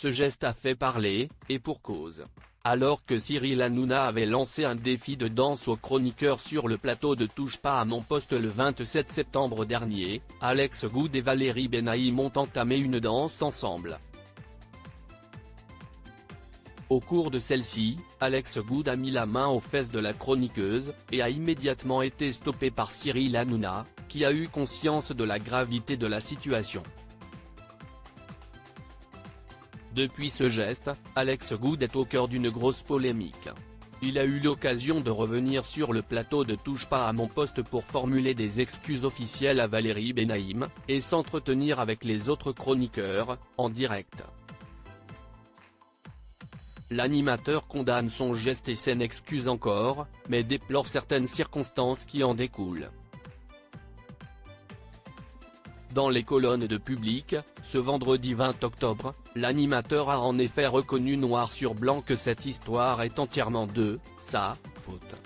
Ce geste a fait parler, et pour cause. Alors que Cyril Hanouna avait lancé un défi de danse aux chroniqueurs sur le plateau de Touche pas à mon poste le 27 septembre dernier, Alex Goud et Valérie Benaïm ont entamé une danse ensemble. Au cours de celle-ci, Alex Goud a mis la main aux fesses de la chroniqueuse, et a immédiatement été stoppé par Cyril Hanouna, qui a eu conscience de la gravité de la situation. Depuis ce geste, Alex Goud est au cœur d'une grosse polémique. Il a eu l'occasion de revenir sur le plateau de Touche pas à mon poste pour formuler des excuses officielles à Valérie Benaïm, et s'entretenir avec les autres chroniqueurs, en direct. L'animateur condamne son geste et s'en excuse encore, mais déplore certaines circonstances qui en découlent. Dans les colonnes de Public, ce vendredi 20 octobre, l'animateur a en effet reconnu noir sur blanc que cette histoire est entièrement de sa faute.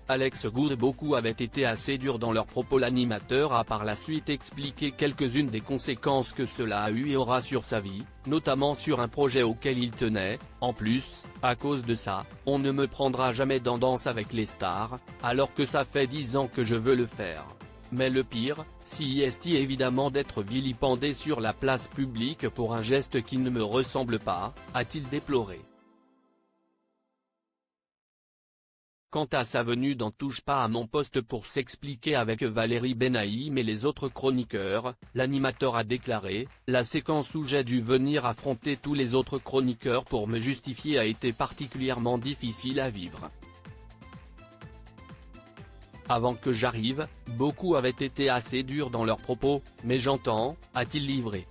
Alex Goud et beaucoup avaient été assez durs dans leurs propos. L'animateur a par la suite expliqué quelques-unes des conséquences que cela a eu et aura sur sa vie, notamment sur un projet auquel il tenait. En plus, à cause de ça, on ne me prendra jamais dans Danse avec les stars, alors que ça fait 10 ans que je veux le faire. Mais le pire, c'est évidemment d'être vilipendé sur la place publique pour un geste qui ne me ressemble pas, a-t-il déploré. Quant à sa venue dans Touche pas à mon poste pour s'expliquer avec Valérie Benaïm et les autres chroniqueurs, l'animateur a déclaré « La séquence où j'ai dû venir affronter tous les autres chroniqueurs pour me justifier a été particulièrement difficile à vivre. Avant que j'arrive, beaucoup avaient été assez durs dans leurs propos, mais j'entends », a-t-il livré.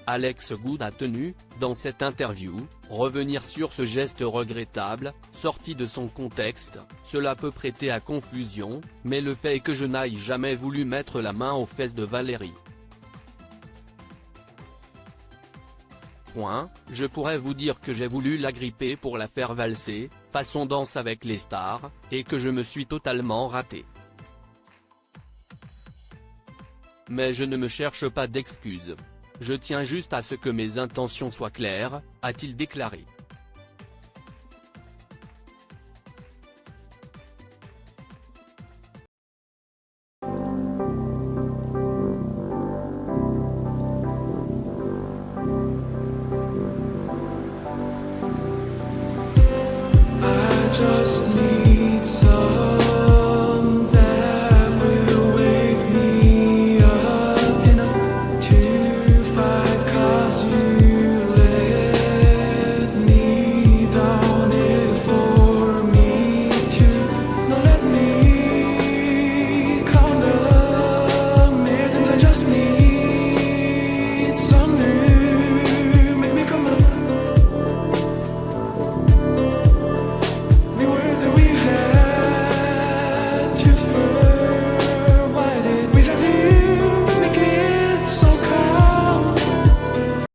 Alex Goud a tenu, dans cette interview, revenir sur ce geste regrettable, sorti de son contexte. Cela peut prêter à confusion, mais le fait est que je n'aille jamais voulu mettre la main aux fesses de Valérie. Je pourrais vous dire que j'ai voulu la gripper pour la faire valser, façon Danse avec les stars, et que je me suis totalement raté. Mais je ne me cherche pas d'excuses. Je tiens juste à ce que mes intentions soient claires, a-t-il déclaré. I just need